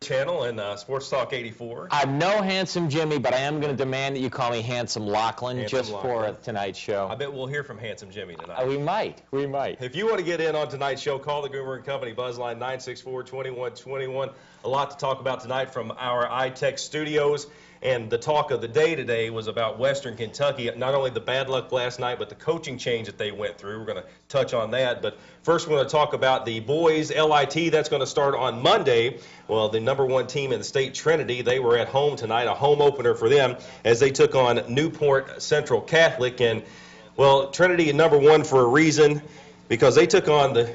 Channel and Sports Talk 84. I'm no Handsome Jimmy, but I am going to demand that you call me Handsome Lachlan for tonight's show. I bet we'll hear from Handsome Jimmy tonight. We might. If you want to get in on tonight's show, call the Goomer & Company Buzzline 964-2121. A lot to talk about tonight from our iTech studios. And the talk of the day today was about Western Kentucky, not only the bad luck last night, but the coaching change that they went through. We're going to touch on that. But first, we're going to talk about the boys' LIT. That's going to start on Monday. Well, the #1 team in the state, Trinity, they were at home tonight, a home opener for them as they took on Newport Central Catholic. And, well, Trinity #1 for a reason, because they took on the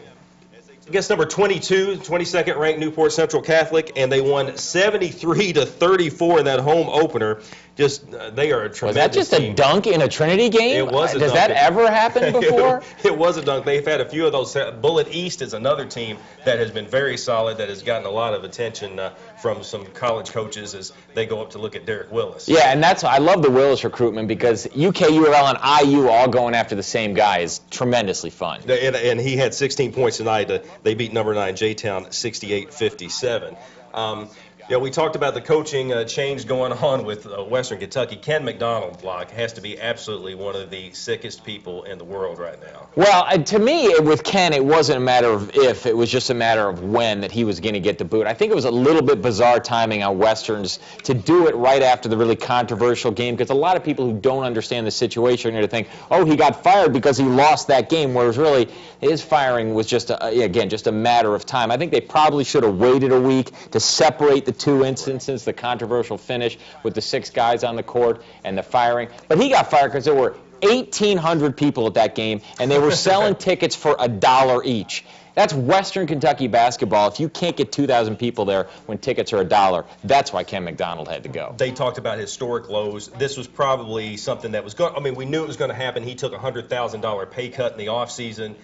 number 22, 22nd ranked Newport Central Catholic, and they won 73-34 in that home opener. They are a tremendous Was that just team. a dunk in a Trinity game? It was a Does dunk. that ever happen before? It was a dunk. They've had a few of those. Bullitt East is another team that has been very solid, that has gotten a lot of attention from some college coaches as they go up to look at Derek Willis. Yeah, and I love the Willis recruitment, because UK, URL, and IU all going after the same guy is tremendously fun. And he had 16 points tonight. They beat #9 J-Town 68-57. We talked about the coaching change going on with Western Kentucky. Ken McDonald, Block, has to be absolutely one of the sickest people in the world right now. Well, to me, with Ken, it wasn't a matter of if, it was just a matter of when that he was going to get the boot. I think it was a little bit bizarre timing on Western's to do it right after the really controversial game, because a lot of people who don't understand the situation are going to think, oh, he got fired because he lost that game, whereas really his firing was just, just a matter of time. I think they probably should have waited a week to separate the two instances, the controversial finish with the 6 guys on the court and the firing. But he got fired because there were 1,800 people at that game, and they were selling tickets for $1 each. That's Western Kentucky basketball. If you can't get 2,000 people there when tickets are $1, that's why Ken McDonald had to go. They talked about historic lows. This was probably something that was going. I mean, we knew it was going to happen. He took a $100,000 pay cut in the offseason.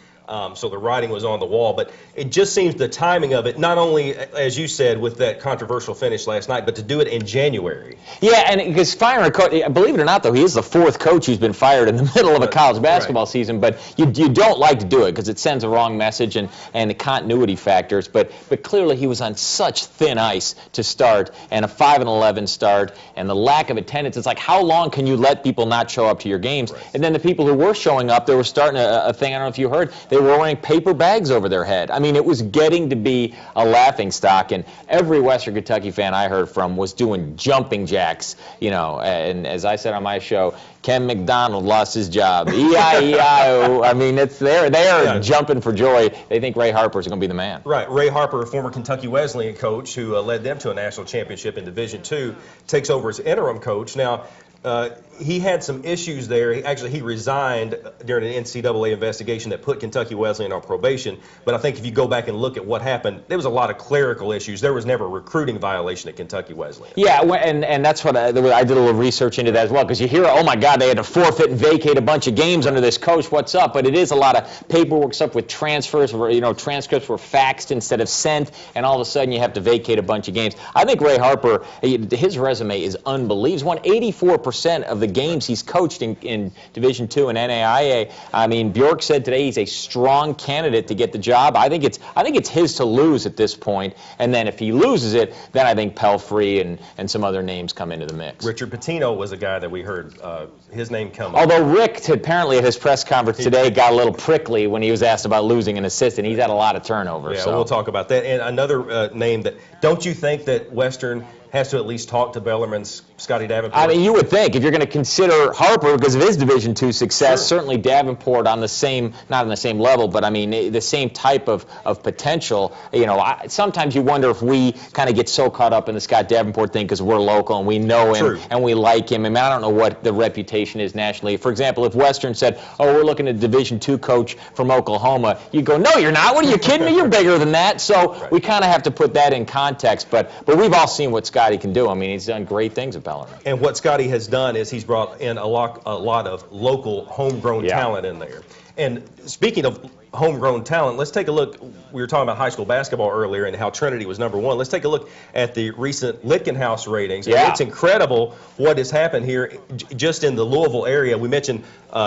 So the writing was on the wall, but it just seems the timing of it, not only, as you said, with that controversial finish last night, but to do it in January. Yeah, and because firing a coach, believe it or not, though, he is the 4th coach who's been fired in the middle of a college basketball season, but you don't like to do it because it sends a wrong message and the continuity factors, but clearly he was on such thin ice to start, and a 5-11 start, and the lack of attendance. It's like, how long can you let people not show up to your games? Right. And then the people who were showing up, they were starting a thing, I don't know if you heard, they were wearing paper bags over their head. I mean, it was getting to be a laughingstock, and every Western Kentucky fan I heard from was doing jumping jacks, and as I said on my show, Ken McDonald lost his job. E-I-E-I-O. I mean, they are jumping for joy. They think Ray Harper's going to be the man. Right. Ray Harper, a former Kentucky Wesleyan coach who led them to a national championship in Division II, takes over as interim coach. Now, he had some issues there. He resigned during an NCAA investigation that put Kentucky Wesleyan on probation. But I think if you go back and look at what happened, there was a lot of clerical issues. There was never a recruiting violation at Kentucky Wesleyan. Yeah, and that's what I did a little research into that as well, because you hear, oh my God, they had to forfeit and vacate a bunch of games under this coach. What's up? But it is a lot of paperwork stuff with transfers, where transcripts were faxed instead of sent, and all of a sudden you have to vacate a bunch of games. I think Ray Harper, his resume is unbelievable. He's won 84% of the games he's coached in Division II and NAIA. I mean, Bjork said today he's a strong candidate to get the job. I think it's his to lose at this point, and then if he loses it, then I think Pelfrey and some other names come into the mix. Richard Pitino was a guy that we heard his name come up. Although Rick apparently at his press conference today got a little prickly when he was asked about losing an assistant. He's had a lot of turnover. Yeah, we'll talk about that. And another name that, don't you think that Western has to at least talk to Bellarmine's Scotty Davenport? I mean, you would think, if you're going to consider Harper because of his Division II success, certainly Davenport on the same, not on the same level, but I mean, the same type of potential. Sometimes you wonder if we kind of get so caught up in the Scott Davenport thing because we're local and we know him and we like him. I mean, I don't know what the reputation is nationally. For example, if Western said, oh, we're looking at a Division II coach from Oklahoma, you'd go, no, you're not. What are you kidding me? You're bigger than that. So we kind of have to put that in context. But we've all seen what Scotty can do. I mean, he's done great things at Bellarmine. And what Scotty has done is he's brought in a lot of local, homegrown talent in there. And speaking of homegrown talent, let's take a look. We were talking about high school basketball earlier and how Trinity was #1. Let's take a look at the recent Lichtgenhaus ratings. Yeah. It's incredible what has happened here just in the Louisville area. We mentioned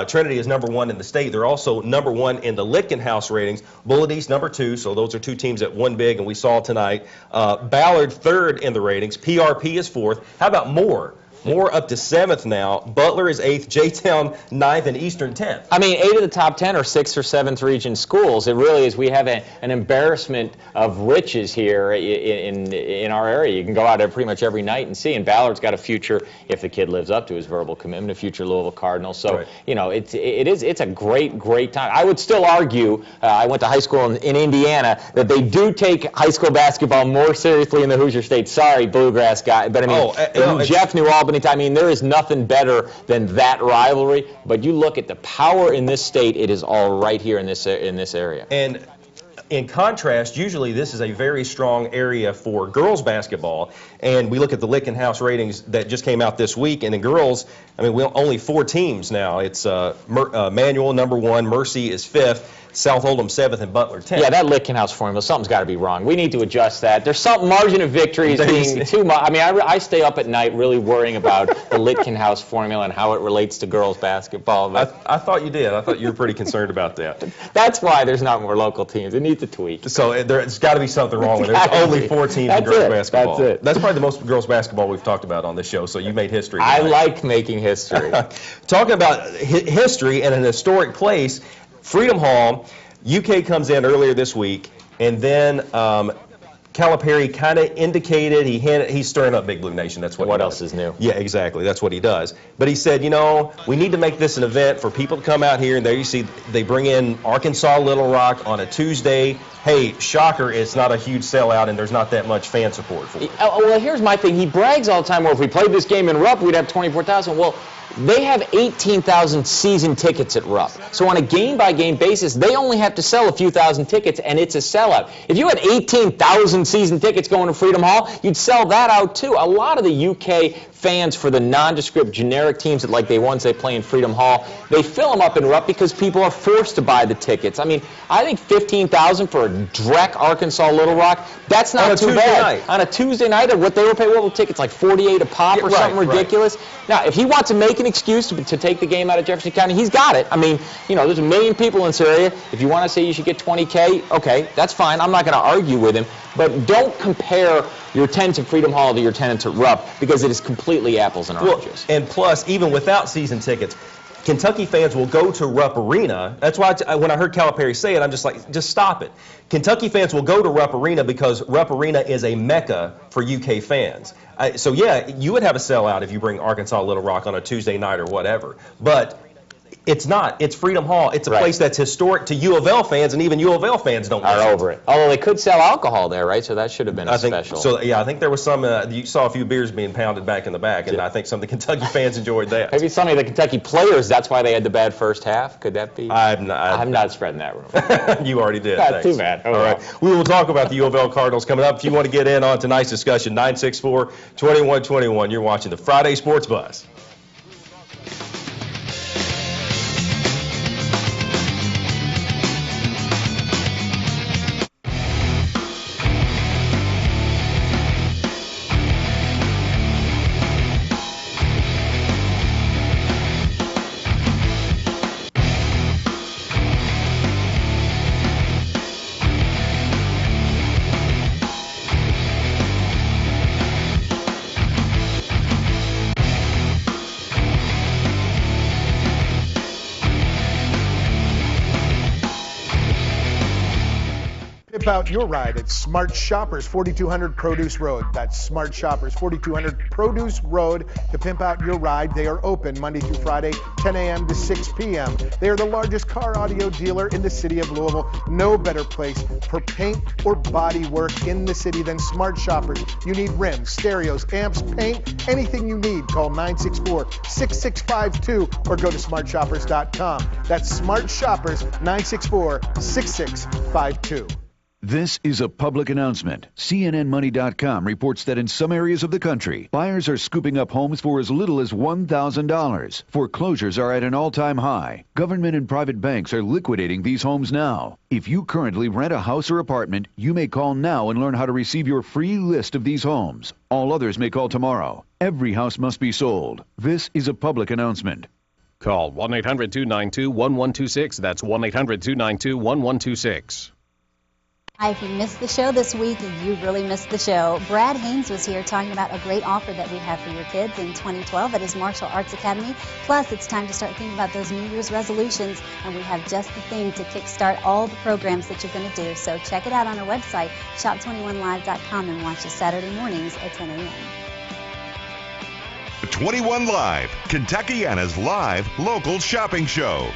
Trinity is #1 in the state. They're also #1 in the Lichtgenhaus ratings. Bullitt East #2, so those are two teams that won big, and we saw tonight. Ballard 3rd in the ratings. PRP is 4th. How about Moore? Moore up to 7th now. Butler is 8th. J-Town 9th, and Eastern 10th. I mean, 8 of the top 10 are 6th or 7th region schools. It really is. We have an embarrassment of riches here in our area. You can go out there pretty much every night and see. And Ballard's got a future, if the kid lives up to his verbal commitment, a future Louisville Cardinal. So, right. You know, it's a great time. I would still argue, I went to high school in Indiana, that they do take high school basketball more seriously in the Hoosier State. Sorry, Bluegrass guy. But I mean, Jeff knew Albany. I mean, there is nothing better than that rivalry. But you look at the power in this state; it is all right here in this area. And in contrast, usually this is a very strong area for girls basketball. And we look at the Lichtgenhaus ratings that just came out this week. And in girls, I mean, only 4 teams now. It's Manual #1, Mercy is 5th. South Oldham 7th, and Butler 10th. Yeah, that Lichtgenhaus formula, something's got to be wrong. We need to adjust that. There's some margin of victory is being too much. I mean, I stay up at night really worrying about the Lichtgenhaus formula and how it relates to girls basketball. I thought you did. I thought you were pretty concerned about that. That's why there's not more local teams. It needs a tweak. So there's got to be something wrong with it. There's only 4 teams in girls basketball. That's it. That's probably the most girls basketball we've talked about on this show, so you made history tonight. I like making history. Talking about history and an historic place, Freedom Hall. UK comes in earlier this week, and then Calipari kind of indicated he's stirring up Big Blue Nation. That's what. What else is new? Yeah, exactly. That's what he does. But he said, you know, we need to make this an event for people to come out here. And there you see they bring in Arkansas Little Rock on a Tuesday. Hey, shocker! It's not a huge sellout, and there's not that much fan support for it. Well, here's my thing. He brags all the time. Well, if we played this game in Rupp, we'd have 24,000. Well, they have 18,000 season tickets at Rupp. So on a game-by-game basis, they only have to sell a few thousand tickets, and it's a sellout. If you had 18,000 season tickets going to Freedom Hall, you'd sell that out too. A lot of the UK fans for the nondescript generic teams that like the ones they play in Freedom Hall, they fill them up in Rupp because people are forced to buy the tickets. I mean, I think 15,000 for a Drek Arkansas Little Rock, that's not too bad. On a Tuesday night, of what they were paying, what were tickets, like 48 a pop or something ridiculous? Right. Now, if he wants to make an excuse to take the game out of Jefferson County, he's got it. I mean, you know, there's 1 million people in this area. If you want to say you should get 20K, okay, that's fine. I'm not going to argue with him. But don't compare your attendance at Freedom Hall to your attendance at Rupp, because it is completely apples and oranges. Well, and plus, even without season tickets, Kentucky fans will go to Rupp Arena. That's why when I heard Calipari say it, I'm just like, just stop it. Kentucky fans will go to Rupp Arena because Rupp Arena is a mecca for UK fans. So, yeah, you would have a sellout if you bring Arkansas Little Rock on a Tuesday night or whatever. But it's not. It's Freedom Hall. It's a place that's historic to U of L fans, and even U of L fans don't are over it. Although they could sell alcohol there, right? So that should have been a special. So, yeah, I think there was some, you saw a few beers being pounded back in the back, and I think some of the Kentucky fans enjoyed that. Maybe some of the Kentucky players, that's why they had the bad first half. Could that be? I'm not spreading that rumor. You already did. That's too bad. All right. We will talk about the U of L Cardinals coming up. If you want to get in on tonight's discussion, 964-2121. You're watching the Friday Sports Buzz. Pimp out your ride at Smart Shoppers, 4200 Produce Road. That's Smart Shoppers, 4200 Produce Road to pimp out your ride. They are open Monday through Friday, 10 a.m. to 6 p.m. They are the largest car audio dealer in the city of Louisville. No better place for paint or body work in the city than Smart Shoppers. You need rims, stereos, amps, paint, anything you need. Call 964-6652 or go to smartshoppers.com. That's Smart Shoppers, 964-6652. This is a public announcement. CNNMoney.com reports that in some areas of the country, buyers are scooping up homes for as little as $1,000. Foreclosures are at an all-time high. Government and private banks are liquidating these homes now. If you currently rent a house or apartment, you may call now and learn how to receive your free list of these homes. All others may call tomorrow. Every house must be sold. This is a public announcement. Call 1-800-292-1126. That's 1-800-292-1126. Hi, if you missed the show this week, you really missed the show. Brad Haynes was here talking about a great offer that we have for your kids in 2012 at his Martial Arts Academy. Plus, it's time to start thinking about those New Year's resolutions, and we have just the thing to kickstart all the programs that you're going to do. So check it out on our website, shop21live.com, and watch us Saturday mornings at 10 a.m. 21 Live, Kentuckiana's live local shopping show.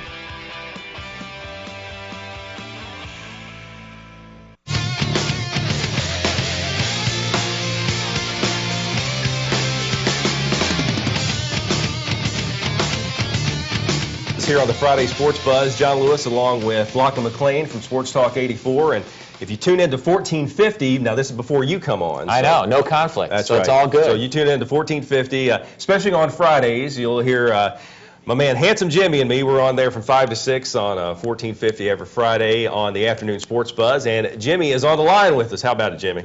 Here on the Friday Sports Buzz, John Lewis along with Lachlan McLean from Sports Talk 84. And if you tune into 1450, now this is before you come on. I know, no conflict. That's so right. It's all good. So you tune into 1450, especially on Fridays. You'll hear my man Handsome Jimmy and me. We're on there from 5 to 6 on 1450 every Friday on the Afternoon Sports Buzz. And Jimmy is on the line with us. How about it, Jimmy?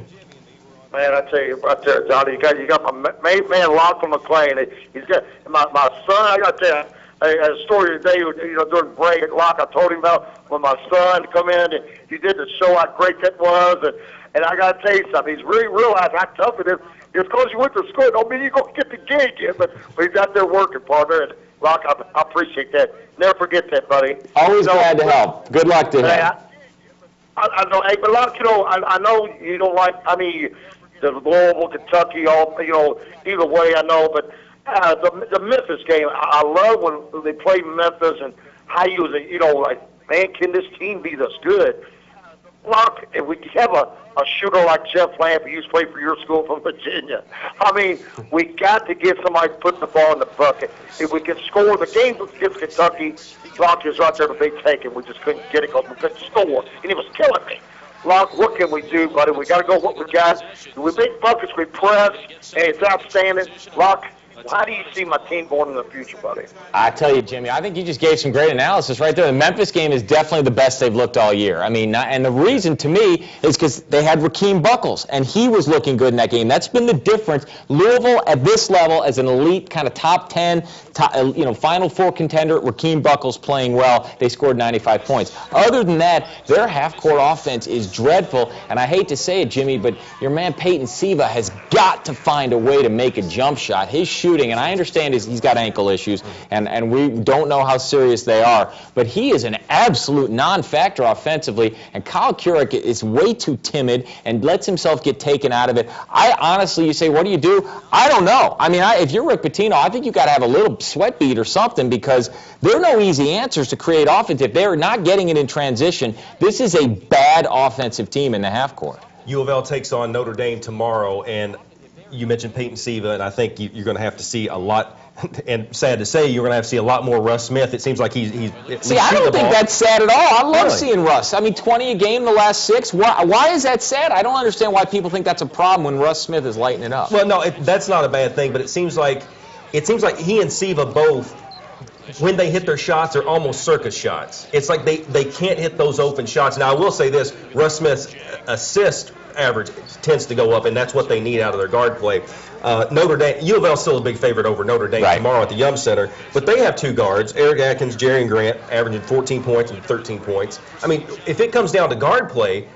Man, I tell you right there, Johnny, you got my main man, Lachlan McLean. He's got my son. I got to tell you. A story today, during break at Locke, I told him about when my son come in and he did the show, how great that was. And I got to tell you something. He's really realized how tough it is. Just because you went to school, don't mean you're going to get the gig yet, but he's out there working, partner. And Locke, I appreciate that. Never forget that, buddy. Always glad to help. Good luck to him. I know, hey, but Locke, I know you don't like, the Louisville, Kentucky, either way, I know, but the Memphis game, I love when they play Memphis and how you was, man, can this team be this good? Look, if we have a shooter like Jeff Lamp, who used to play for your school from Virginia, we got to get somebody putting the ball in the bucket. If we can score the game against Kentucky, Locke is right there to be taken. We just couldn't get it because we couldn't score, and it was killing me. Locke, what can we do, buddy? We got to go what we got. We make buckets, we press, and it's outstanding. Locke, how do you see my team going in the future, buddy? I tell you, Jimmy, I think you just gave some great analysis right there. The Memphis game is definitely the best they've looked all year. And the reason to me is because they had Rakeem Buckles, and he was looking good in that game. That's been the difference. Louisville at this level as an elite kind of top 10, Final Four contender, Rakeem Buckles playing well. They scored 95 points. Other than that, their half-court offense is dreadful, and I hate to say it, Jimmy, but your man Peyton Siva has got to find a way to make a jump shot. His shooting, and I understand he's got ankle issues, and we don't know how serious they are, but he is an absolute non-factor offensively, and Kyle Kuric is way too timid and lets himself get taken out of it. I honestly, you say, what do you do? I don't know. If you're Rick Pitino, I think you've got to have a little sweat bead or something, because there are no easy answers to create offense. If they're not getting it in transition, this is a bad offensive team in the half court. U of L takes on Notre Dame tomorrow, and you mentioned Peyton Siva, and I think you're going to have to see a lot, and sad to say, you're going to have to see a lot more Russ Smith. It seems like he's See, I don't think that's sad at all. I love Really? seeing Russ. 20 a game the last 6. Why is that sad? I don't understand why people think that's a problem when Russ Smith is lighting it up. Well, no, that's not a bad thing, but it seems like he and Siva both, when they hit their shots, are almost circus shots. It's like they can't hit those open shots. Now, I will say this, Russ Smith's assist average tends to go up, and that's what they need out of their guard play. Notre Dame, U of L still a big favorite over Notre Dame tomorrow at the Yum Center, but they have two guards, Eric Atkins, Jerry Grant, averaging 14 points and 13 points. If it comes down to guard play,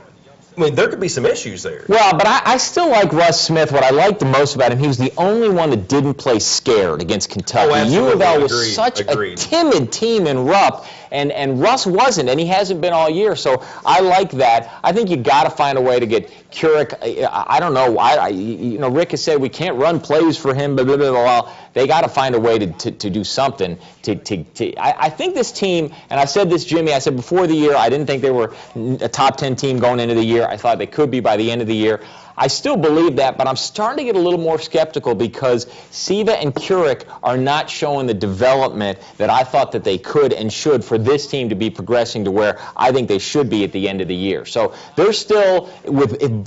there could be some issues there. Well, but I still like Russ Smith. What I liked the most about him, he was the only one that didn't play scared against Kentucky. U of L was such a timid team in Rupp, and Russ wasn't, and he hasn't been all year. So I like that. I think you got to find a way to get Kuric. I don't know why. Rick has said we can't run plays for him. Blah, blah, blah, blah. They got to find a way to do something. I think this team, and I said this, Jimmy, I said before the year, I didn't think they were a top 10 team going into the year. I thought they could be by the end of the year. I still believe that, but I'm starting to get a little more skeptical because Siva and Curick are not showing the development that I thought that they could and should for this team to be progressing to where I think they should be at the end of the year. So they're still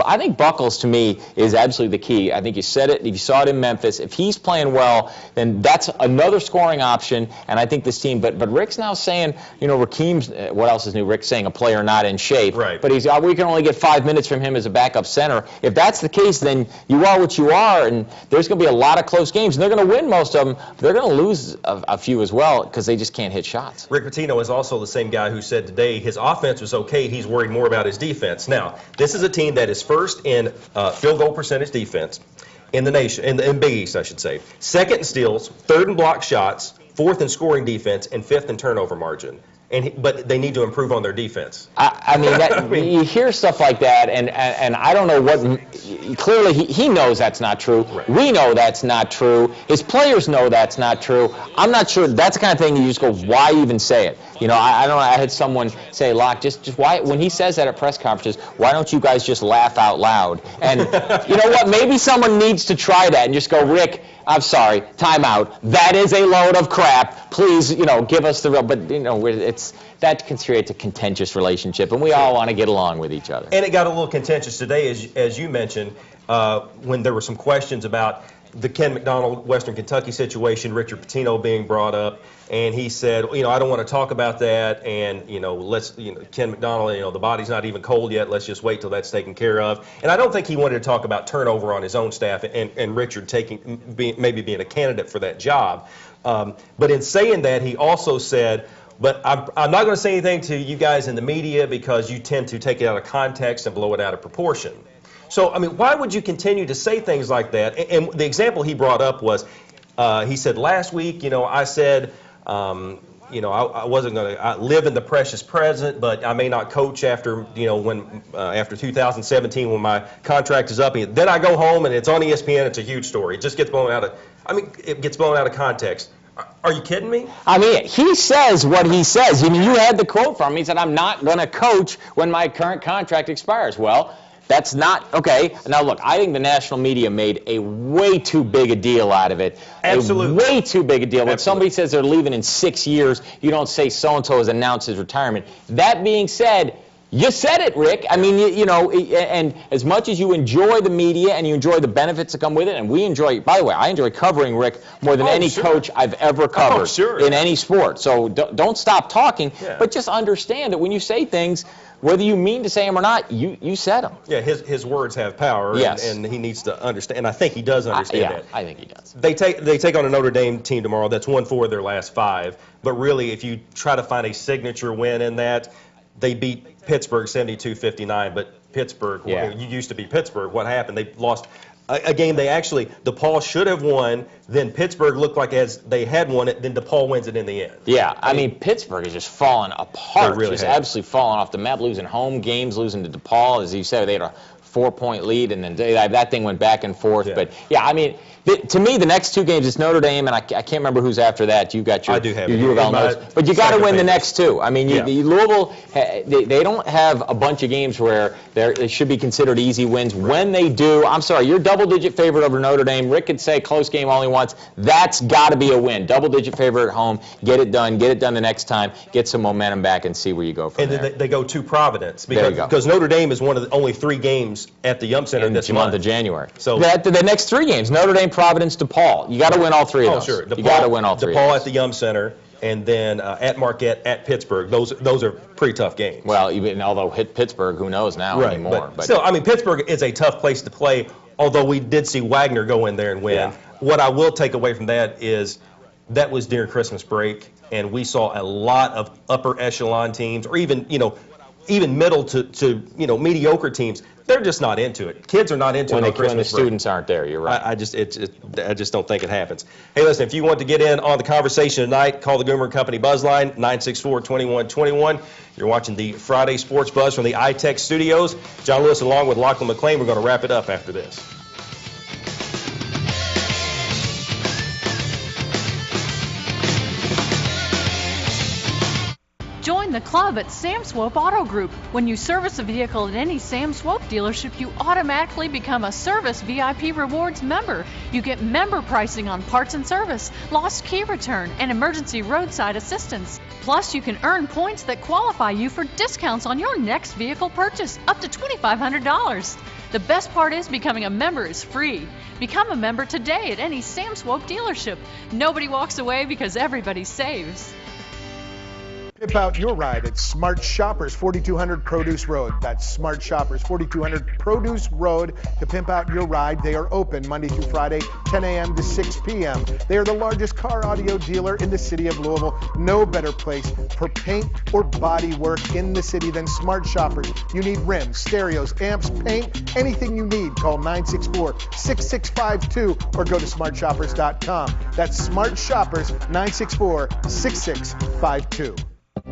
I think Buckles to me is absolutely the key. I think you said it, you saw it in Memphis. If he's playing well, then that's another scoring option, and I think this team, but Rick's now saying, Rakeem's, what else is new? Rick's saying a player not in shape. Right. But we can only get 5 minutes from him as a backup center. If that's the case, then you are what you are, and there's going to be a lot of close games, and they're going to win most of them, but they're going to lose a few as well because they just can't hit shots. Rick Pitino is also the same guy who said today his offense was okay, he's worried more about his defense. Now, this is a team that is first in field goal percentage defense in the nation, in Big East, I should say. Second in steals, third in block shots, fourth in scoring defense, and fifth in turnover margin. But they need to improve on their defense. I mean, you hear stuff like that, and I don't know what. Clearly, he knows that's not true. Right. We know that's not true. His players know that's not true. I'm not sure. That's the kind of thing you just go, why even say it? I don't know. I had someone say, Locke, just why, when he says that at press conferences, why don't you guys just laugh out loud? And you know what? Maybe someone needs to try that and just go, Rick, I'm sorry, time out. That is a load of crap. Please, give us the real. But that creates a contentious relationship, and we all want to get along with each other. And it got a little contentious today, as you mentioned, when there were some questions about the Ken McDonald Western Kentucky situation, Richard Pitino being brought up, and he said, I don't want to talk about that, and Ken McDonald, the body's not even cold yet, let's just wait till that's taken care of. And I don't think he wanted to talk about turnover on his own staff and Richard maybe being a candidate for that job. But in saying that, he also said, but I'm not going to say anything to you guys in the media because you tend to take it out of context and blow it out of proportion. So, why would you continue to say things like that? And the example he brought up was, he said, last week, I said, I wasn't going to live in the precious present, but I may not coach after, after 2017 when my contract is up. Then I go home and it's on ESPN. It's a huge story. It just gets blown out of, it gets blown out of context. Are you kidding me? He says what he says. You had the quote from him. He said, I'm not going to coach when my current contract expires. Well, that's not, okay. Now, look, I think the national media made a way too big a deal out of it. Absolutely. A way too big a deal. When Absolutely. somebody says they're leaving in 6 years, you don't say so-and-so has announced his retirement. That being said, you said it, Rick. And as much as you enjoy the media and you enjoy the benefits that come with it, and we enjoy, by the way, I enjoy covering Rick more than any coach I've ever covered in any sport. So don't stop talking, but just understand that when you say things, whether you mean to say them or not, you said them. Yeah, his words have power, yes. and he needs to understand, and I think he does understand that. I think he does. They take on a Notre Dame team tomorrow that's won 4 of their last 5, but really, if you try to find a signature win in that, they beat Pittsburgh 72-59, but Pittsburgh, you used to be Pittsburgh. What happened? They lost a game DePaul should have won, then Pittsburgh looked like as they had won it, then DePaul wins it in the end. Yeah, Pittsburgh is just falling apart. They really just have. absolutely falling off the map, losing home games, losing to DePaul. As you said, they had a 4-point lead, and then that thing went back and forth. Yeah. But to me, the next 2 games, it's Notre Dame, and I can't remember who's after that. You got your U of L notes. But you got to win the next 2. Louisville, they don't have a bunch of games where they should be considered easy wins. Right. When they do, I'm sorry, you're double-digit favorite over Notre Dame. Rick could say close game all he wants. That's got to be a win. Double-digit favorite at home. Get it done the next time. Get some momentum back and see where you go from there. And then they go to Providence because Notre Dame is one of the only 3 games at the Yum Center this month of January. So the next 3 games, Notre Dame, Providence, DePaul. You got to win all 3 of those. Sure. You got to win all 3. DePaul at the Yum Center, and then at Marquette, at Pittsburgh. Those are pretty tough games. Well, although hit Pittsburgh, who knows now anymore? But still, Pittsburgh is a tough place to play. Although we did see Wagner go in there and win. Yeah. What I will take away from that is that was during Christmas break, and we saw a lot of upper echelon teams, or even middle to mediocre teams. They're just not into it. Kids are not into it on Christmas break. When the students aren't there, you're right. I just don't think it happens. Hey, listen, if you want to get in on the conversation tonight, call the Goomer Company Buzz line, 964-2121. You're watching the Friday Sports Buzz from the iTech Studios. John Lewis along with Lachlan McLean. We're going to wrap it up after this. Join Join the club at Sam Swope Auto Group. When you service a vehicle at any Sam Swope dealership, you automatically become a Service VIP Rewards member. You get member pricing on parts and service, lost key return, and emergency roadside assistance. Plus, you can earn points that qualify you for discounts on your next vehicle purchase, up to $2,500. The best part is becoming a member is free. Become a member today at any Sam Swope dealership. Nobody walks away because everybody saves. Pimp out your ride at Smart Shoppers, 4200 Produce Road. That's Smart Shoppers, 4200 Produce Road to pimp out your ride. They are open Monday through Friday, 10 a.m. to 6 p.m. They are the largest car audio dealer in the city of Louisville. No better place for paint or body work in the city than Smart Shoppers. You need rims, stereos, amps, paint, anything you need. Call 964-6652 or go to smartshoppers.com. That's Smart Shoppers, 964-6652.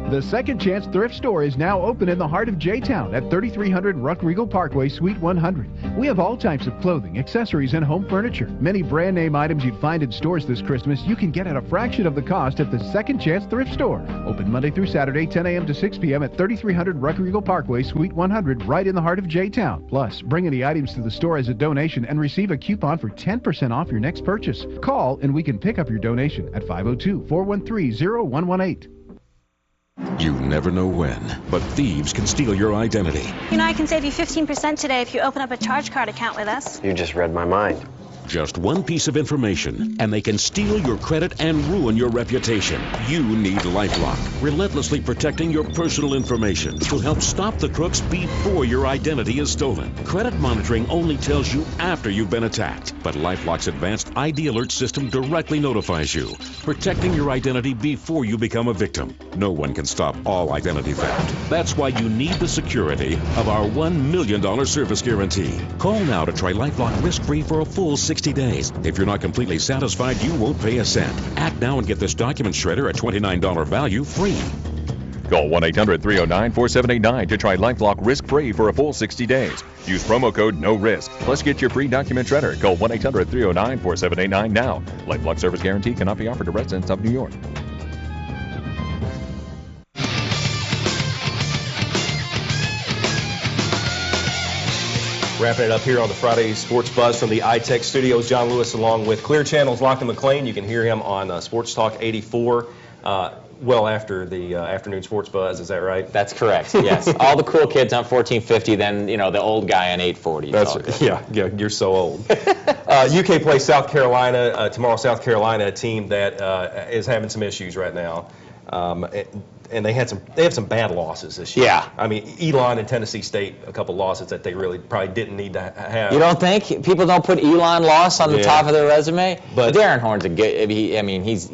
The Second Chance Thrift Store is now open in the heart of J-Town at 3300 Ruck Regal Parkway, Suite 100. We have all types of clothing, accessories, and home furniture. Many brand name items you'd find in stores this Christmas you can get at a fraction of the cost at the Second Chance Thrift Store. Open Monday through Saturday, 10 a.m. to 6 p.m. at 3300 Ruck Regal Parkway, Suite 100, right in the heart of J-Town. Plus, bring any items to the store as a donation and receive a coupon for 10% off your next purchase. Call and we can pick up your donation at 502-413-0118. You never know when, but thieves can steal your identity. You know, I can save you 15% today if you open up a charge card account with us. You just read my mind. Just one piece of information, and they can steal your credit and ruin your reputation. You need LifeLock, relentlessly protecting your personal information to help stop the crooks before your identity is stolen. Credit monitoring only tells you after you've been attacked, but LifeLock's advanced ID alert system directly notifies you, protecting your identity before you become a victim. No one can stop all identity theft. That's why you need the security of our $1 million service guarantee. Call now to try LifeLock risk-free for a full 60 days. If you're not completely satisfied, you won't pay a cent. Act now and get this document shredder at $29 value free. Call 1-800-309-4789 to try LifeLock risk-free for a full 60 days. Use promo code NORISK. Plus, get your free document shredder. Call 1-800-309-4789 now. LifeLock service guarantee cannot be offered to residents of New York. Wrapping it up here on the Friday Sports Buzz from the iTech Studios. John Lewis along with Clear Channel's Lachlan McLean. You can hear him on Sports Talk 84. Well after the afternoon Sports Buzz, is that right? That's correct, yes. All the cool kids on 1450, then, you know, the old guy on 840. That's, yeah, you're so old. UK plays South Carolina tomorrow. South Carolina, a team that is having some issues right now. And they have some bad losses this year. Yeah. I mean, Elon and Tennessee State, a couple losses that they really probably didn't need to have. You don't think? People don't put Elon loss on the top of their resume? But Darren Horn's a good, I mean, he's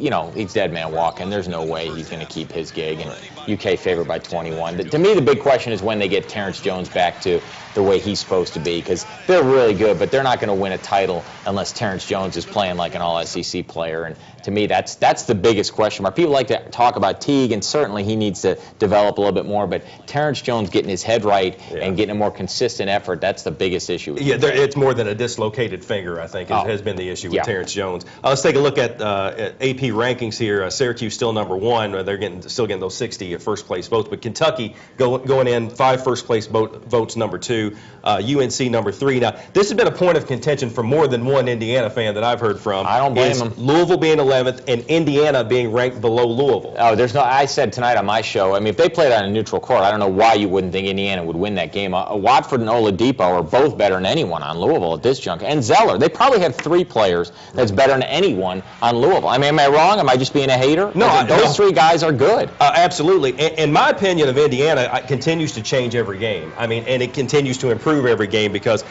dead man walking. There's no way he's going to keep his gig, and UK favored by 21. To me, the big question is when they get Terrence Jones back to the way he's supposed to be, because they're really good, but they're not going to win a title unless Terrence Jones is playing like an all-SEC player. And to me, that's the biggest question mark. People like to talk about Teague, and certainly he needs to develop a little bit more, but Terrence Jones getting his head right and getting a more consistent effort, that's the biggest issue. Yeah, it's more than a dislocated finger, I think, has been the issue with Terrence Jones. Let's take a look at AP rankings here. Syracuse still number one. They're still getting those 60 first-place votes, but Kentucky going in 5 first-place votes, number 2. UNC number 3. Now, this has been a point of contention for more than one Indiana fan that I've heard from. I don't blame them. Louisville being 11th and Indiana being ranked below Louisville. Oh, I said tonight on my show, I mean, if they played on a neutral court, I don't know why you wouldn't think Indiana would win that game. Watford and Oladipo are both better than anyone on Louisville at this juncture. And Zeller. They probably have 3 players that's better than anyone on Louisville. I mean, am I wrong? Am I just being a hater? No, those 3 guys are good. Absolutely. And my opinion of Indiana continues to change every game. I mean, and it continues to improve every game because,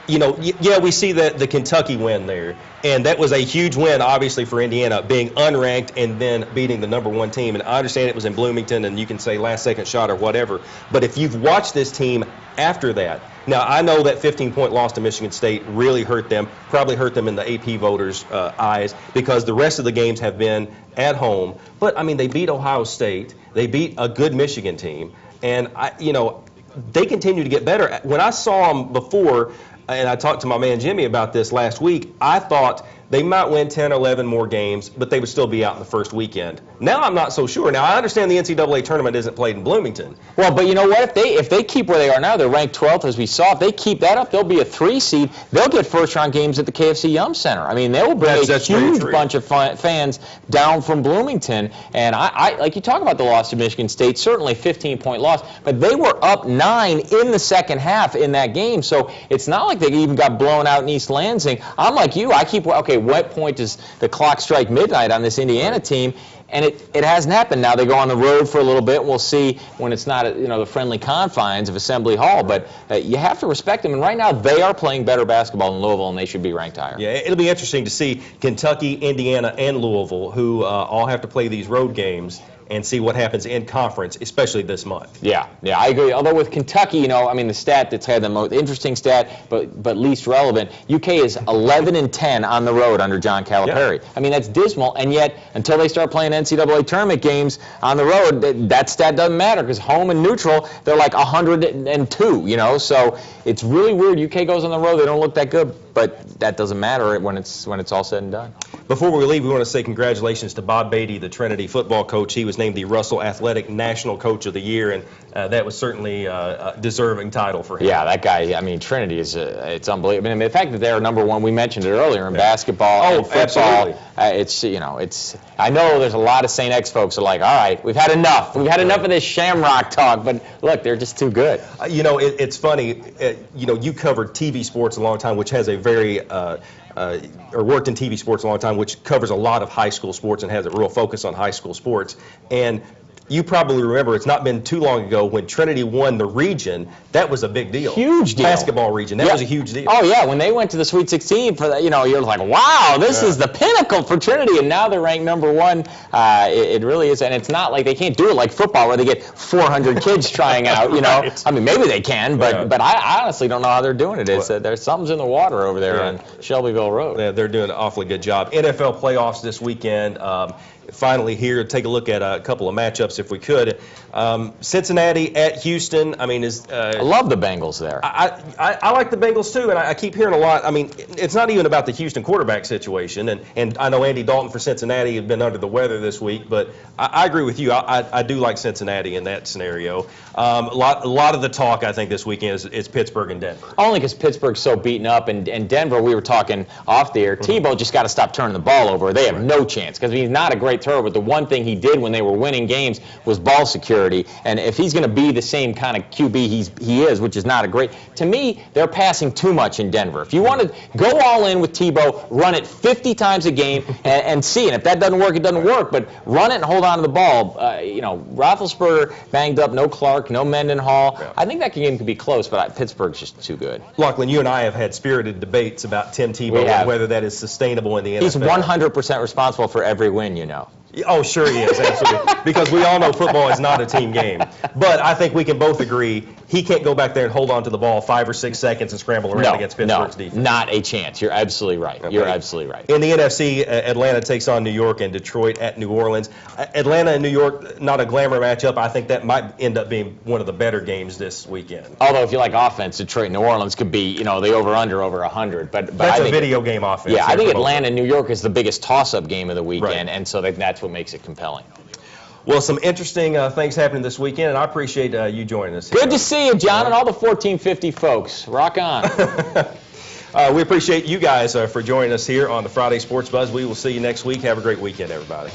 you know, we see the Kentucky win there, and that was a huge win, obviously, for Indiana, being unranked and then beating the number 1 team. And I understand it was in Bloomington, and you can say last-second shot or whatever. But if you've watched this team after that, now I know that 15-point loss to Michigan State really hurt them, probably hurt them in the AP voters' eyes, because the rest of the games have been at home. But, I mean, they beat Ohio State. They beat a good Michigan team. And, they continue to get better. When I saw them before, and I talked to my man Jimmy about this last week, I thought they might win 10 or 11 more games, but they would still be out in the first weekend. Now I'm not so sure. Now I understand the NCAA tournament isn't played in Bloomington. Well, but you know what? If they keep where they are now, they're ranked 12th, as we saw. If they keep that up, they'll be a 3 seed. They'll get first-round games at the KFC Yum Center. I mean, they will bring a huge bunch of fans down from Bloomington. And I like you talk about the loss to Michigan State, certainly 15-point loss, but they were up 9 in the second half in that game. So it's not like they even got blown out in East Lansing. I'm like you. I keep, okay, what point does the clock strike midnight on this Indiana team? And it hasn't happened. Now they go on the road for a little bit, and we'll see when it's not, the friendly confines of Assembly Hall. But you have to respect them. And right now they are playing better basketball than Louisville, and they should be ranked higher. Yeah, it'll be interesting to see Kentucky, Indiana, and Louisville, who all have to play these road games, and see what happens in conference, especially this month. Yeah, I agree. Although with Kentucky, I mean, the stat that's had the most interesting stat, but least relevant, UK is 11-10 on the road under John Calipari. Yeah. I mean, that's dismal, and yet until they start playing NCAA tournament games on the road, that stat doesn't matter, because home and neutral, they're like 102, So it's really weird. UK goes on the road, they don't look that good, but that doesn't matter when it's all said and done. Before we leave, we want to say congratulations to Bob Beatty, the Trinity football coach. He was named the Russell Athletic National Coach of the Year, and that was certainly a deserving title for him. Yeah, that guy, I mean, Trinity is, it's unbelievable. I mean, the fact that they're number one, we mentioned it earlier, in basketball and football. Absolutely. I know there's a lot of St. X folks are like, all right, we've had enough. We've had enough of this shamrock talk, but look, they're just too good. It's funny, you covered TV sports a long time, which has a very, or worked in TV sports a long time, which covers a lot of high school sports and has a real focus on high school sports. And you probably remember, it's not been too long ago when Trinity won the region. That was a big deal. Huge deal. Basketball region. That was a huge deal. Oh, yeah. When they went to the Sweet 16 for that, you're like, wow, this is the pinnacle for Trinity. And now they're ranked number one. It really is. And it's not like they can't do it like football where they get 400 kids trying out, Right. I mean, maybe they can, but I honestly don't know how they're doing it. There's something's in the water over there on Shelbyville Road. Yeah, they're doing an awfully good job. NFL playoffs this weekend. Finally here, take a look at a couple of matchups if we could. Cincinnati at Houston. I mean, I love the Bengals there. I like the Bengals too, and I keep hearing a lot. I mean, it's not even about the Houston quarterback situation, and I know Andy Dalton for Cincinnati has been under the weather this week, but I agree with you. I do like Cincinnati in that scenario. A lot of the talk, I think, this weekend is Pittsburgh and Denver. Only because Pittsburgh's so beaten up, and Denver, we were talking off the air, Tebow just got to stop turning the ball over. They have no chance, because he's not a great thrower, but the one thing he did when they were winning games was ball security. And if he's going to be the same kind of QB he is, which is not a great, to me, they're passing too much in Denver. If you want to go all in with Tebow, run it 50 times a game and see. And if that doesn't work, it doesn't work. But run it and hold on to the ball. Roethlisberger banged up, no Clark, no Mendenhall. Yeah. I think that game could be close, but Pittsburgh's just too good. Lachlan, you and I have had spirited debates about Tim Tebow and whether that is sustainable in the NFL. He's 100% responsible for every win, Oh, sure he is, absolutely. Because we all know football is not a team game. But I think we can both agree he can't go back there and hold on to the ball 5 or 6 seconds and scramble around against Pittsburgh's defense. Not a chance. You're absolutely right. Okay. You're absolutely right. In the NFC, Atlanta takes on New York and Detroit at New Orleans. Atlanta and New York, not a glamour matchup. I think that might end up being one of the better games this weekend. Although if you like offense, Detroit and New Orleans could be, the over-under over 100. But that's I think a video game offense. Yeah, I think Atlanta and New York is the biggest toss-up game of the weekend, and so that's what makes it compelling. Well, some interesting things happening this weekend, and I appreciate you joining us here. Good to see you, John, and all the 1450 folks. Rock on. We appreciate you guys for joining us here on the Friday Sports Buzz. We will see you next week. Have a great weekend, everybody.